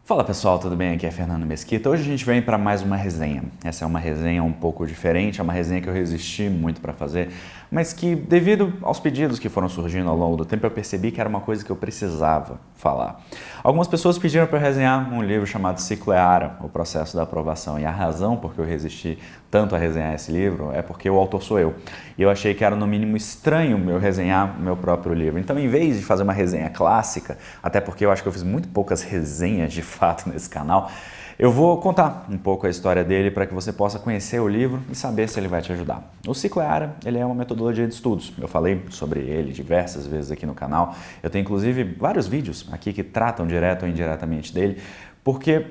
Fala pessoal, tudo bem? Aqui é Fernando Mesquita. Hoje a gente vem para mais uma resenha. Essa é uma resenha um pouco diferente, é uma resenha que eu resisti muito para fazer, mas que devido aos pedidos que foram surgindo ao longo do tempo, eu percebi que era uma coisa que eu precisava falar. Algumas pessoas pediram para eu resenhar um livro chamado Ciclo Eara, O Processo da Aprovação, e a razão por que eu resisti tanto a resenhar esse livro é porque o autor sou eu. E eu achei que era no mínimo estranho eu resenhar o meu próprio livro. Então, em vez de fazer uma resenha clássica, até porque eu acho que eu fiz muito poucas resenhas de fato nesse canal, eu vou contar um pouco a história dele para que você possa conhecer o livro e saber se ele vai te ajudar. O Ciclo Eara, ele é uma metodologia de estudos. Eu falei sobre ele diversas vezes aqui no canal. Eu tenho inclusive vários vídeos aqui que tratam direto ou indiretamente dele, porque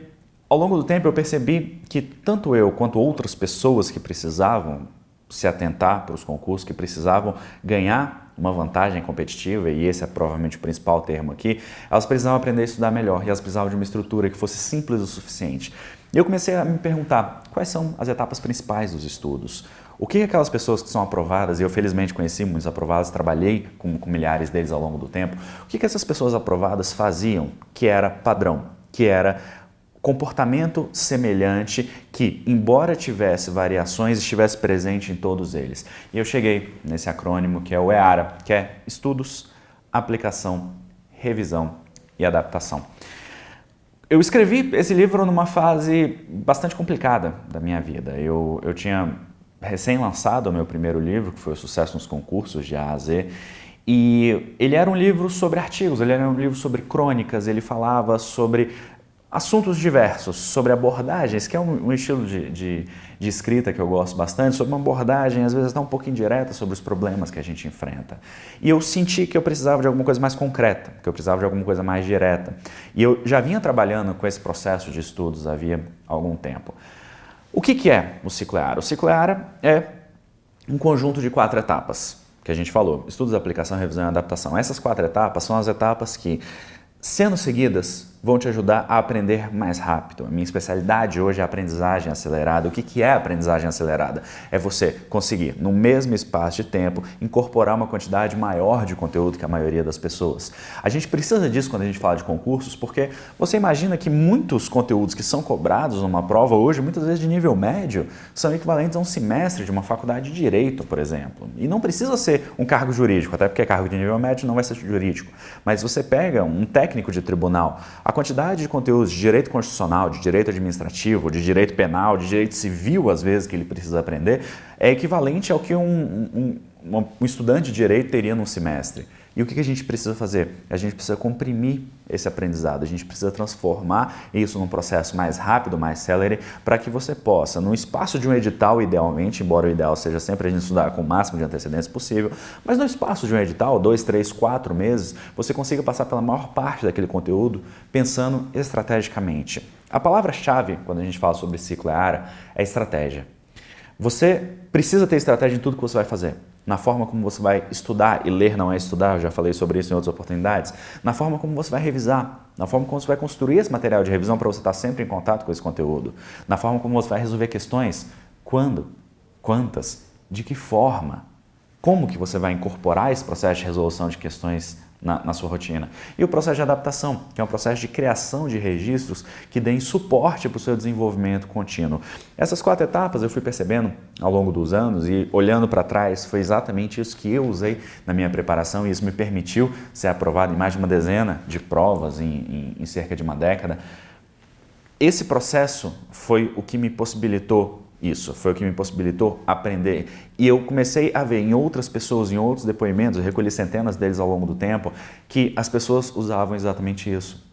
ao longo do tempo eu percebi que tanto eu quanto outras pessoas que precisavam se atentar para os concursos, que precisavam ganhar uma vantagem competitiva, e esse é provavelmente o principal termo aqui, elas precisavam aprender a estudar melhor e elas precisavam de uma estrutura que fosse simples o suficiente. E eu comecei a me perguntar quais são as etapas principais dos estudos. O que aquelas pessoas que são aprovadas, e eu felizmente conheci muitos aprovados, trabalhei com milhares deles ao longo do tempo, o que essas pessoas aprovadas faziam que era padrão, que era comportamento semelhante que, embora tivesse variações, estivesse presente em todos eles. E eu cheguei nesse acrônimo que é o EARA, que é Estudos, Aplicação, Revisão e Adaptação. Eu escrevi esse livro numa fase bastante complicada da minha vida. Eu tinha recém-lançado o meu primeiro livro, que foi o Sucesso nos Concursos, de A a Z, e ele era um livro sobre artigos, ele era um livro sobre crônicas, ele falava sobre assuntos diversos, sobre abordagens, que é um estilo de escrita que eu gosto bastante, sobre uma abordagem, às vezes até um pouco indireta, sobre os problemas que a gente enfrenta. E eu senti que eu precisava de alguma coisa mais concreta, que eu precisava de alguma coisa mais direta. E eu já vinha trabalhando com esse processo de estudos havia algum tempo. O que é o Ciclo Eara? O Ciclo Eara é um conjunto de 4 etapas, que a gente falou: estudos, aplicação, revisão e adaptação. Essas 4 etapas são as etapas que, sendo seguidas, vão te ajudar a aprender mais rápido. A minha especialidade hoje é a aprendizagem acelerada. O que é a aprendizagem acelerada? É você conseguir, no mesmo espaço de tempo, incorporar uma quantidade maior de conteúdo que a maioria das pessoas. A gente precisa disso quando a gente fala de concursos, porque você imagina que muitos conteúdos que são cobrados numa prova hoje, muitas vezes de nível médio, são equivalentes a um semestre de uma faculdade de Direito, por exemplo. E não precisa ser um cargo jurídico, até porque cargo de nível médio não vai ser jurídico. Mas você pega um técnico de tribunal, a quantidade de conteúdos de direito constitucional, de direito administrativo, de direito penal, de direito civil, às vezes, que ele precisa aprender, é equivalente ao que um estudante de direito teria num semestre. E o que a gente precisa fazer? A gente precisa comprimir esse aprendizado, a gente precisa transformar isso num processo mais rápido, mais célere, para que você possa, no espaço de um edital, idealmente, embora o ideal seja sempre a gente estudar com o máximo de antecedência possível, mas no espaço de um edital, 2, 3, 4 meses, você consiga passar pela maior parte daquele conteúdo pensando estrategicamente. A palavra-chave, quando a gente fala sobre Ciclo Eara, é estratégia. Você precisa ter estratégia em tudo que você vai fazer. Na forma como você vai estudar, e ler não é estudar, eu já falei sobre isso em outras oportunidades, na forma como você vai revisar, na forma como você vai construir esse material de revisão para você estar sempre em contato com esse conteúdo, na forma como você vai resolver questões, quando, quantas, de que forma, como que você vai incorporar esse processo de resolução de questões na sua rotina. E o processo de adaptação, que é um processo de criação de registros que deem suporte para o seu desenvolvimento contínuo. Essas 4 etapas eu fui percebendo ao longo dos anos e, olhando para trás, foi exatamente isso que eu usei na minha preparação e isso me permitiu ser aprovado em mais de uma dezena de provas em cerca de uma década. Esse processo foi o que me possibilitou isso, foi o que me possibilitou aprender. E eu comecei a ver em outras pessoas, em outros depoimentos, eu recolhi centenas deles ao longo do tempo, que as pessoas usavam exatamente isso.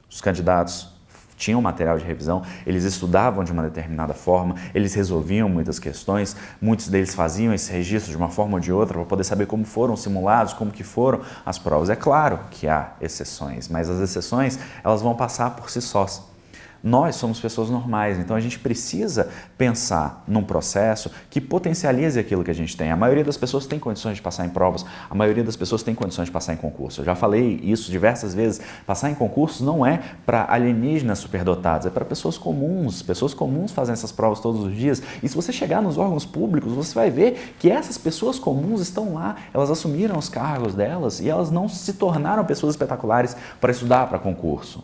Os candidatos tinham material de revisão, eles estudavam de uma determinada forma, eles resolviam muitas questões, muitos deles faziam esse registro de uma forma ou de outra para poder saber como foram simulados, como que foram as provas. É claro que há exceções, mas as exceções elas vão passar por si sós. Nós somos pessoas normais, então a gente precisa pensar num processo que potencialize aquilo que a gente tem. A maioria das pessoas tem condições de passar em provas, a maioria das pessoas tem condições de passar em concurso. Eu já falei isso diversas vezes, passar em concursos não é para alienígenas superdotados, é para pessoas comuns fazem essas provas todos os dias. E se você chegar nos órgãos públicos, você vai ver que essas pessoas comuns estão lá, elas assumiram os cargos delas e elas não se tornaram pessoas espetaculares para estudar para concurso.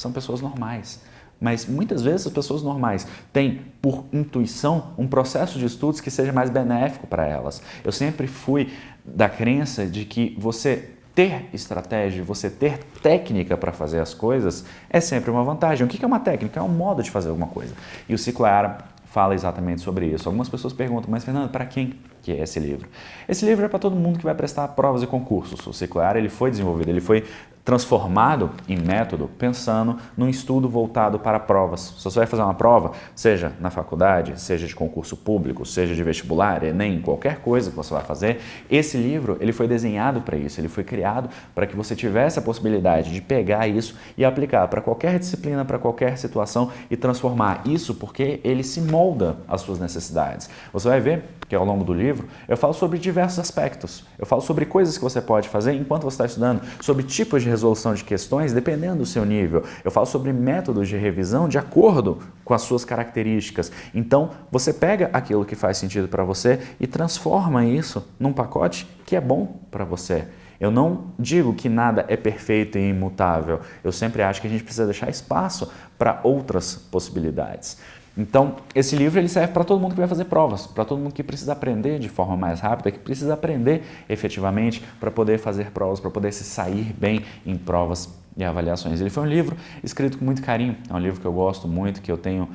são pessoas normais. Mas muitas vezes as pessoas normais têm, por intuição, um processo de estudos que seja mais benéfico para elas. Eu sempre fui da crença de que você ter estratégia, você ter técnica para fazer as coisas é sempre uma vantagem. O que é uma técnica? É um modo de fazer alguma coisa. E o Ciclo ERA fala exatamente sobre isso. Algumas pessoas perguntam, mas Fernando, para quem que é esse livro? Esse livro é para todo mundo que vai prestar provas e concursos. O Ciclo ERA ele foi desenvolvido, ele foi transformado em método pensando num estudo voltado para provas. Se você vai fazer uma prova, seja na faculdade, seja de concurso público, seja de vestibular, Enem, qualquer coisa que você vai fazer, esse livro ele foi desenhado para isso, ele foi criado para que você tivesse a possibilidade de pegar isso e aplicar para qualquer disciplina, para qualquer situação e transformar isso porque ele se molda às suas necessidades. Você vai ver que ao longo do livro eu falo sobre diversos aspectos, eu falo sobre coisas que você pode fazer enquanto você está estudando, sobre tipos de resolução de questões dependendo do seu nível. Eu falo sobre métodos de revisão de acordo com as suas características. Então, você pega aquilo que faz sentido para você e transforma isso num pacote que é bom para você. Eu não digo que nada é perfeito e imutável. Eu sempre acho que a gente precisa deixar espaço para outras possibilidades. Então, esse livro ele serve para todo mundo que vai fazer provas, para todo mundo que precisa aprender de forma mais rápida, que precisa aprender efetivamente para poder fazer provas, para poder se sair bem em provas e avaliações. Ele foi um livro escrito com muito carinho, é um livro que eu gosto muito, que eu tenho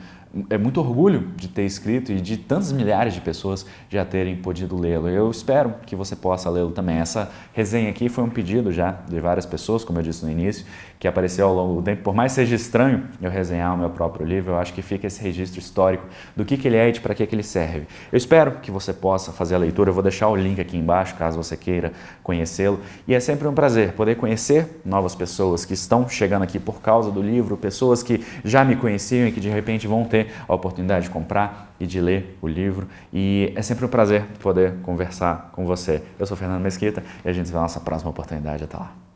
muito orgulho de ter escrito e de tantas milhares de pessoas já terem podido lê-lo. Eu espero que você possa lê-lo também. Essa resenha aqui foi um pedido já de várias pessoas, como eu disse no início, que apareceu ao longo do tempo. Por mais que seja estranho eu resenhar o meu próprio livro, eu acho que fica esse registro histórico do que ele é e de para que ele serve. Eu espero que você possa fazer a leitura, eu vou deixar o link aqui embaixo, caso você queira conhecê-lo. E é sempre um prazer poder conhecer novas pessoas que estão chegando aqui por causa do livro, pessoas que já me conheciam e que de repente vão ter a oportunidade de comprar e de ler o livro. E é sempre um prazer poder conversar com você. Eu sou Fernando Mesquita e a gente se vê na nossa próxima oportunidade. Até lá.